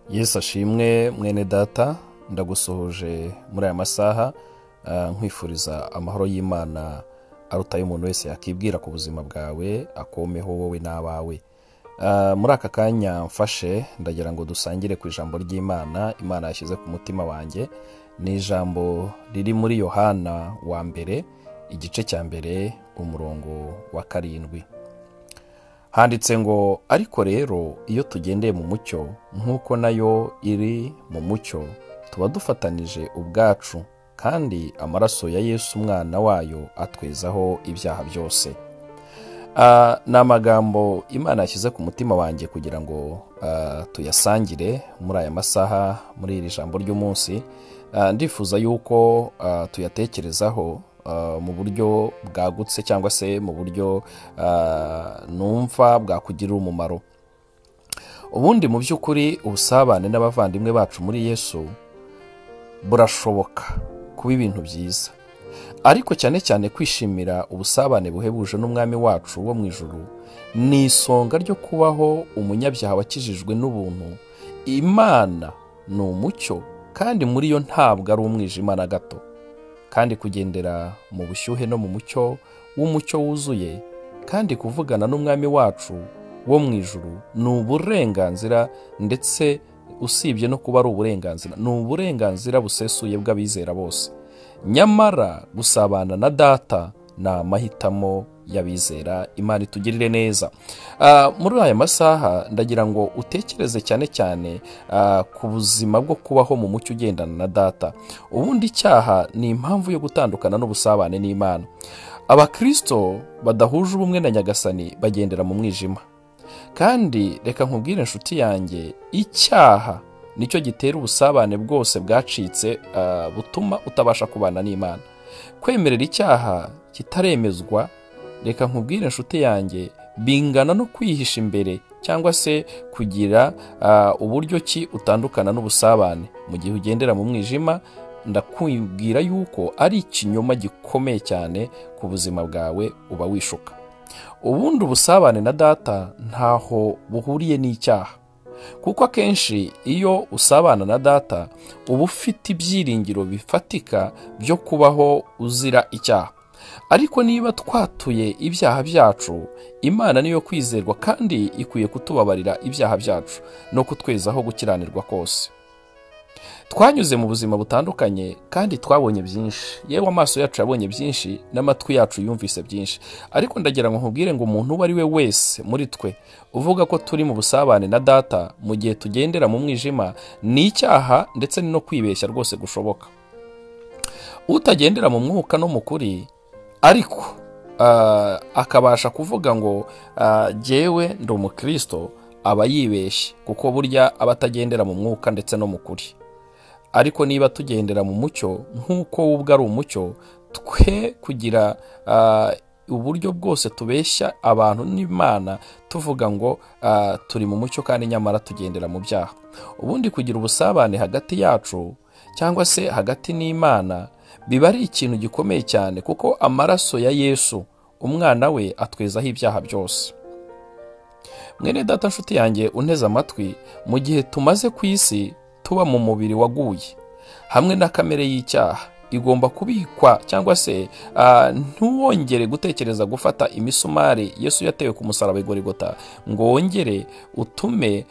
Yesu ashimwe mwene data, ndagusohoje muri aya masaha nkwifuriza amahoro y'Imana aruta y'umuntu wese yakibwira ku buzima bwawe, akomeho wowe n'abawe. Muri aka kanya mfashe ndagira ngo dusangire ku ijambo ry'Imana Imana yashyize ku mutima wanjye. Ni ijambo riri muri Yohana wa mbere igice cya mbere umurongo wa 7. Handitse ngo ariko rero iyo tugendeye mu mucyo nk'uko nayo iri mu mucyo, tuba dufatanije ubwacu, kandi amaraso ya Yesu umwana wayo atwezaho ibyaha byose. Ni amagambo Imana yashyize ku mutima wanjye kugira ngo tuyasangire muri aya masaha, muri iri jambo ry'umunsi. Ndifuza yuko tuyatekerezaho mu buryo bwagutse, cyangwa se mu buryo numva bwakugirira umumaro. Ubundi mu by'ukuri ubusabane n'abavandimwe bacu muri Yesu burashoboka kuba ibintu byiza, ariko cyane cyane kwishimira ubusabane buhebuje n'umwami wacu wo mu ijuru ni isonga ryo kubaho umunyabyaha wakijijwe n'ubuntu. Imana ni umucyo, kandi muri yo ntabwo ari umwijima na gato, kandi kugendera mu bushyuhe no mu mucyo w'umucyo wuzuye, kandi kuvugana n'umwami wacu wo mu ijuru ni uburenganzira, ndetse usibye no kuba ari uburenganzira, ni uburenganzira busesuye bw'abizera bose. Nyamara gusabana na data ni amahitamo y'abizera. Imana itugirire neza. Muri aya masaha ndagira ngo utekereze cyane cyane ku buzima bwo kubaho mu mucyo ugendana na data. Ubundi icyaha ni impamvu yo gutandukana n'ubusabane n'Imana. Abakristo badahuje ubumwe na Nyagasani bagendera mu mwijima, kandi reka nkubwire inshuti yanjye, icyaha nicyo gitera ubusabane bwose bwacitse, butuma utabasha kubana n'Imana. Kwemerera icyaha kitaremezwa, reka nkubwire inshuti yanjye, bingana no kwihisha imbere, cyangwa se kugira uburyo ki utandukana n'ubusabane. Mu gihe ugendera mu mwijima, ndakwibwira yuko ari ikinyoma gikomeye cyane ku buzima bwawe, uba wishuka. Ubundi ubusabane na data ntaho buhuriye n'icyaha, kuko akenshi iyo usabana na data uba ufite ibyiringiro bifatika byo kubaho uzira icyaha. Ariko niba twatuye ibyaha byacu, Imana niyo kwizerwa, kandi ikwiye kutubabarira ibyaha byacu no kutwezaho gukiranirwa kose. Twanyuze mu buzima butandukanye, kandi twabonye byinshi. Yewe amaso yacu yabonye byinshi, n'amatwi yacu yumvise byinshi. Ariko ndagira ngo nkubwire ngo umuntu uwo ari we wese muri twe uvuga ko turi mu busabane na data mu gihe tugendera mu mwijima, ni icyaha, ndetse no kwibeshya rwose gushoboka. Utagendera mu mwuka no mu kuri, ariko akabasha kuvuga ngo jyewe ndi umukristo, aba yibeshye, kuko burya aba atagendera mu mwuka ndetse no mu kuri. Ariko niba tugendera mu mucyo nk'uko ubwo ari umucyo, twe kugira uburyo bwose tubeshya abantu n'Imana tuvuga ngo turi mu mucyo, kandi nyamara tugendera mu byaha. Ubundi kugira ubusabane hagati yacu, cyangwa se hagati n'Imana, biba ari ikintu gikomeye cyane, kuko amaraso ya Yesu umwana we atwezaho ibyaha byose. Mwene data nshuti yanjye unteze amatwi, mu gihe tumaze ku isi tuba mu mubiri waguye hamwe na kamere y'icyaha, igomba kubikwa, cyangwa se ntuwongere gutekereza gufata imisumari Yesu yatewe ku musaraba Igorigota ngo wongere utume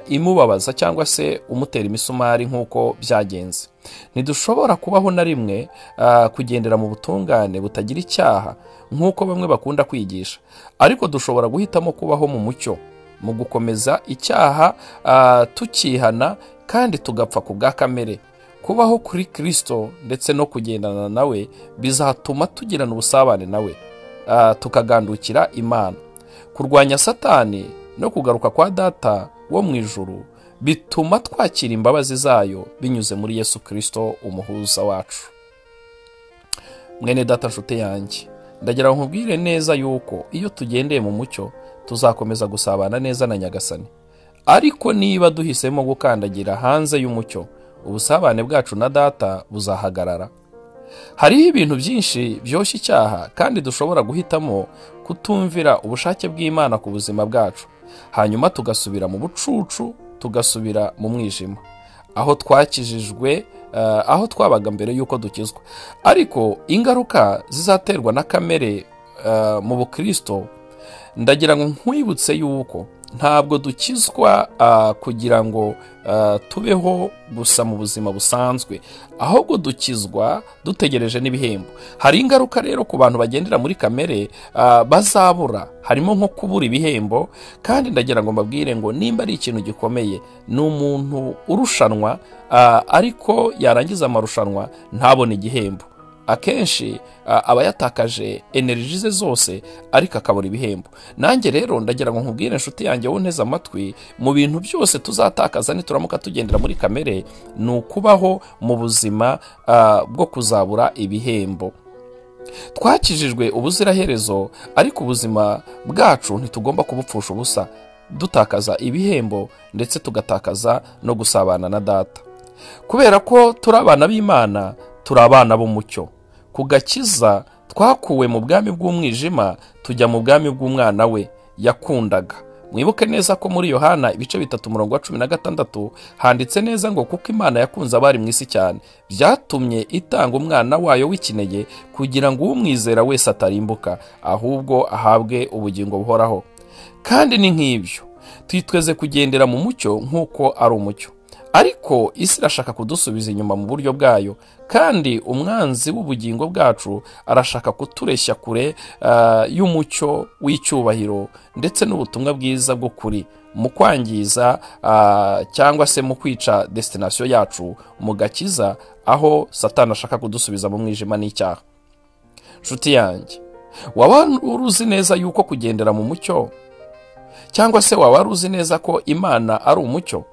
imubabaza, cyangwa se umutera imisumari nk'uko byagenze. Ntidushobora kubaho na rimwe kugendera mu butungane butagira icyaha nk'uko bamwe bakunda kwigisha, ariko dushobora guhitamo kubaho mu mucyo, mu gukomeza icyaha tukihana, kandi tugapfa ku bwa kamere. Kubaho kuri Kristo ndetse no kugendana nawe bizatuma tugirana ubusabane nawe, tukagandukira Imana. Kurwanya Satani no kugaruka kwa data wo mu ijuru bituma twakira imbabazi zayo binyuze muri Yesu Kristo umuhuza wacu. Mwene data nshuti yanjye, ndagira ngo nkubwire neza yuko iyo tugendeye mu mucyo tuzakomeza gusabana neza na Nyagasani. Ariko niba duhisemo gukandagira hanze y'umucyo, ubusabane bwacu na data buzahagarara. Hariho ibintu byinshi byoshya icyaha, kandi dushobora guhitamo kutumvira ubushake bw'Imana ku buzima bwacu, hanyuma tugasubira mu bucucu tugasubira mu mwijima aho twakijijwe, aho twabaga mbere y'uko dukizwa. Ariko ingaruka zizaterwa na kamere mu bukristo, ndagira ngo nkwibutse yuko ntabwo dukizwa kugira ngo tubeho gusa mu buzima busanzwe, ahubwo dukizwa dutegereje n'ibihembo. Hari ingaruka rero ku bantu bagendera muri kamere bazabura, harimo nko kubura ibihembo. Kandi ndagira ngo mbabwire ngo nimba ari ikintu gikomeye, ni umuntu urushanwa ariko yarangiza amarushanwa ntabone igihembo. Akenshi aba yatakaje energy ze zose ariko akabura ibihembo. Nanjye rero ndagira ngo nkubwire inshuti yanjye wonteze amatwi, mu bintu byose tuzatakaza nituramuka tugendera muri kamere, ni ukubaho mu buzima bwo kuzabura ibihembo. Twakijijwe ubuziraherezo, ariko ubuzima bwacu ntitugomba kubupfusha ubusa dutakaza ibihembo ndetse tugatakaza no gusabana na Data. Kubera ko turi abana b'Imana, turi abana b'umucyo. Ku gakiza twakuwe mu bwami bw'umwijima tujya mu bwami bw'umwana we yakundaga. Mwibuke neza ko muri Yohana ibice 3:16 handitse neza ngo kuko Imana yakunze abari mu isi cyane, byatumye itanga umwana wayo w'ikinege kugira ngo umwizera wese atarimbuka, ahubwo ahabwe ubugingo buhoraho. Kandi ni nk'ibyo twitweze kugendera mu mucyo nk'uko ari umucyo. Ariko isi irashaka kudusubiza inyuma mu buryo bwayo, kandi umwanzi w'ubugingo bwacu arashaka kutureshya kure y'umucyo w'icyubahiro ndetse n'ubutumwa bwiza bwo kuri, mu kwangiza cyangwa se mu kwica destination yacu mu gakiza, aho Satani ashaka kudusubiza mu mwijima n'icyaha. Nshuti yanjye, waba uruzi neza yuko kugendera mu mucyo, cyangwa se waba uruzi neza ko Imana ari umucyo,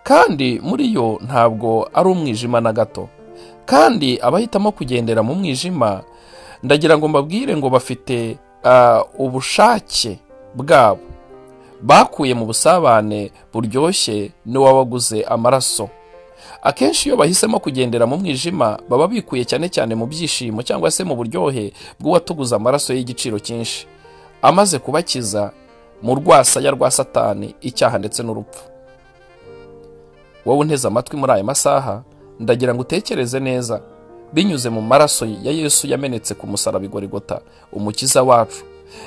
kandi muri yo ntabwo ari umwijima na gato. Kandi abahitamo kugendera mu mwijima, ndagira ngo mbabwire ngo bafite ubushake bwabo bakuye mu busabane buryoshye n'uwabaguze amaraso. Akenshi iyo bahisemo kugendera mu mwijima, baba bikuye cyane cyane mu byishimo cyangwa se mu buryohe bw'uwatuguze amaraso y'igiciro cyinshi, amaze kubakiza mu rwasaya rwa Satani, icyaha ndetse n'urupfu. Wowe unteze amatwi muri aya masaha, ndagira ngo utekereze neza, binyuze mu maraso ya Yesu yamenetse ku musaraba Igorigota, umukiza wacu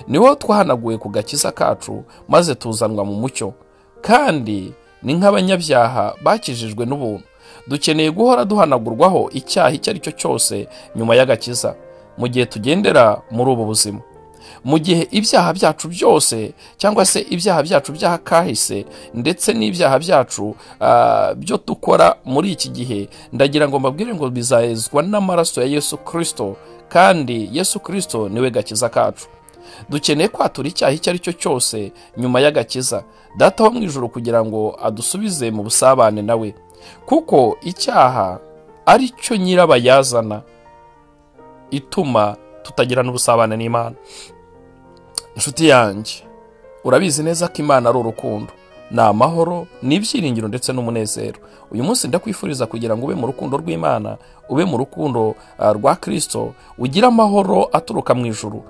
niwo twahanaguye ku gakiza kacu, maze tuzanwa mu mucyo. Kandi ni nk'abanyabyaha bakijijwe n'ubuntu, dukeneye guhora duhanagurwaho icyaha icyo ari cyo cyose nyuma y'agakiza, mu gihe tugendera muri ubu buzima. Mu gihe ibyaha byacu byose, cyangwa se ibyaha byacu by'akahise ndetse n'ibyaha byacu byo dukora muri iki gihe, ndagira ngo mbabwire ngo bizahezwa n'amaraso ya Yesu Kristo, kandi Yesu Kristo niwe gakiza kacu. Dukeneye kwatura icyaha icyo ari cyo cyose nyuma y'agakiza, Data wo mu ijuru kugira ngo adusubize mu busabane nawe, kuko icyaha ari cyo nyirabayazana ituma tutagira n'ubusabane n'Imana. Inshuti yanjye, urabizi neza ko Imana ari urukundo, ni amahoro, ni ibyiringiro ndetse n'umunezero. Uyu munsi ndakwifuriza kugira ngo ube mu rukundo rw'Imana, ube mu rukundo rwa Kristo, ugire amahoro aturuka mu ijuru,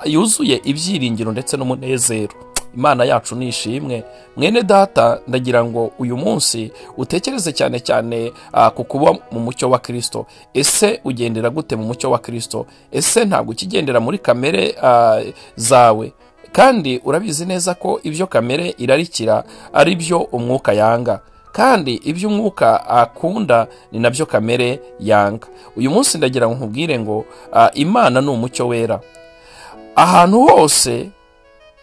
yuzuye ibyiringiro ndetse n'umunezero. Imana yacu nishimwe. Mwene data, ndagira ngo uyu munsi utekereze cyane cyane ku kuba mu mucyo wa Kristo. Ese ugendera gute mu mucyo wa Kristo? Ese ntabwo ukigendera muri kamere zawe? Kandi urabizi neza ko ibyo kamere irarikira ari byo umwuka yanga, kandi ibyo umwuka akunda ni nabyo kamere yanga. Uyu munsi ndagira ngo nkubwire ngo Imana ni umucyo wera. Ahantu hose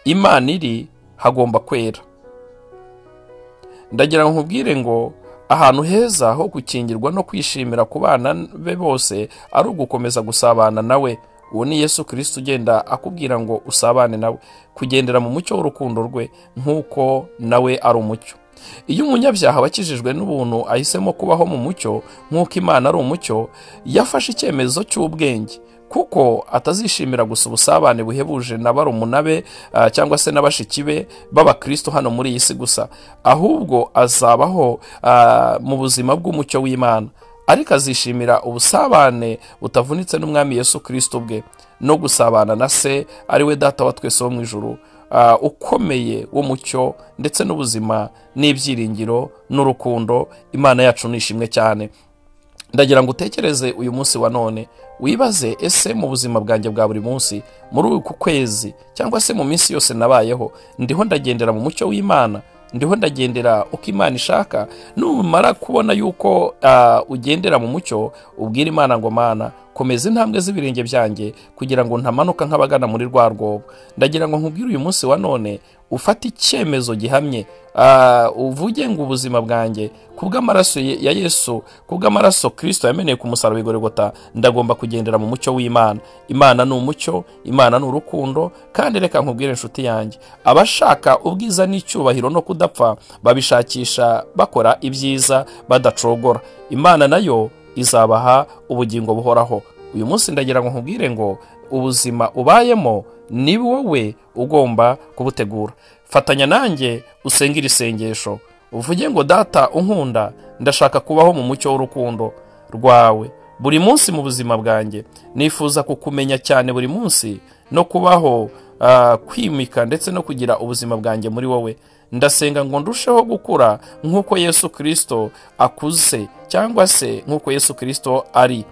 Imana iri hagomba kwera. Ndagira ngo nkubwire ngo ahantu heza ho gukingirwa no kwishimira ku bana be bose ari ugukomeza gusabana nawe. Uwo ni Yesu Kristo ugenda akubwira ngo usabane nawe, kugendera mu mucyo w'urukundo rwe nk'uko nawe ari umucyo. Iyo umunyabyaha wakijijwe n'ubuntu ahisemo kubaho mu mucyo nk'uko Imana ari umucyo, yafashe icyemezo cy'ubwenge, kuko atazishimira gusa ubusabane buhebuje na barumuna be cyangwa se n'abashiki be b'Abakristo hano muri iyi si gusa, ahubwo azabaho mu buzima bw'umucyo w'Imana, ariko azishimira ubusabane butavunitse n'Umwami Yesu Kristo bwe, no gusabana na Se ari we Data wa twese wo mu ijuru, ukomeye w'umucyo ndetse n'ubuzima n'ibyiringiro n'urukundo. Imana yacu nishimwe cyane. Ndagira ngo utekereze uyu munsi wa none, wibaze ese mu buzima bwanjye bwa buri munsi, muri uku kwezi cyangwa se mu minsi yose nabayeho, ndiho ndagendera mu mucyo w'Imana? Ndiho ndagendera uko Imana ishaka? Numara kubona yuko ugendera mu mucyo, ubwira Imana ngo Mana, komeza intambwe z'ibirenge byanjye kugira ngo ntamanuka nk'abagana muri rwa rwobo. Ndagira ngo nkubwire uyu munsi wa none, ufate icyemezo gihamye, uvuge ngo ubuzima bwanjye kubw'amaraso ya Yesu, kubw'amaraso Kristo yameneye ku musaraba w'Igorogota, ndagomba kugendera mu mucyo w'Imana. Imana ni umucyo, Imana ni urukundo. Kandi reka nkubwire inshuti yanjye, abashaka ubwiza n'icyubahiro no kudapfa babishakisha bakora ibyiza badacogora. Imana nayo izabaha ubugingo buhoraho. Uyu munsi ndagira ngo nkubwire ngo ubuzima ubayemo ni wowe ugomba kubutegura. Fatanya nanjye usengera isengesho, uvuge ngo Data unkunda, ndashaka kubaho mu mucyo w'urukundo rwawe buri munsi mu buzima bwanjye. Nifuza kukumenya cyane buri munsi no kubaho kwimika ndetse no kugira ubuzima bwanjye muri wowe. Ndasenga ngo ndusheho gukura nk'uko Yesu Kristo akuze, cyangwa se nk'uko Yesu Kristo ari.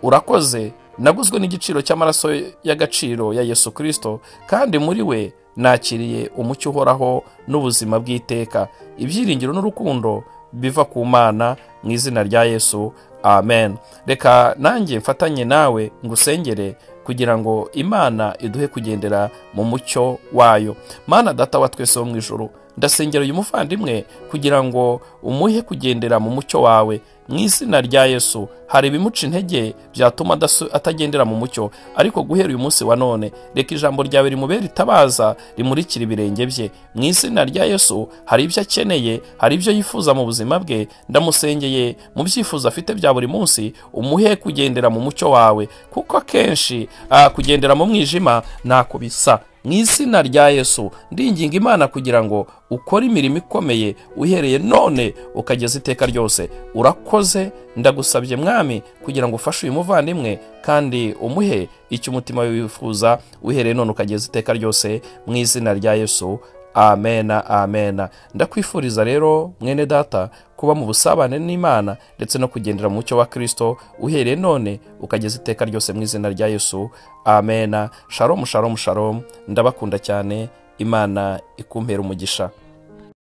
Urakoze, naguzwe n'igiciro cy'amaraso y'agaciro ya Yesu Kristo, kandi muri we nakiriye umucyo uhoraho n'ubuzima bw'iteka, ibyiringiro n'urukundo biva ku Mana, mu izina rya Yesu, amen. Reka nanjye mfatanye nawe ngusengere kugira ngo Imana iduhe kugendera mu mucyo wayo. Mana Data wa twese wo mu ijuru, ndasengera uyu muvandimwe kugira ngo umuhe kugendera mu mucyo wawe, mu izina rya Yesu. Hari ibimuca intege byatuma atagendera mu mucyo, ariko guhera uyu munsi wa none, reka ijambo ryawe rimubere itabaza rimurikira ibirenge bye. Mu izina rya Yesu, hari ibyo akeneye, hari ibyo yifuza mu buzima bwe, ndamusengeye mu byifuzo afite bya buri munsi, umuhe kugendera mu mucyo wawe, kuko akenshi kugendera mu mwijima ntako bisa. Mu izina rya Yesu ndinginga Imana kugira ngo ukore imirimo ikomeye uhereye none ukageza iteka ryose. Urakoze, ndagusabye Mwami kugira ngo ufashe uyu muvandimwe kandi umuhe icyo umutima wifuza uhereye none ukageza iteka ryose, mu izina rya Yesu, amena amena. Ndakwifuriza rero mwene data kuba mu busabane n'Imana ndetse no kugendera mu mucyo wa Kristo uhereye none ukageza iteka ryose, mu izina rya Yesu, amena. Shalom shalom shalom. Ndabakunda cyane. Imana ikumpera umugisha.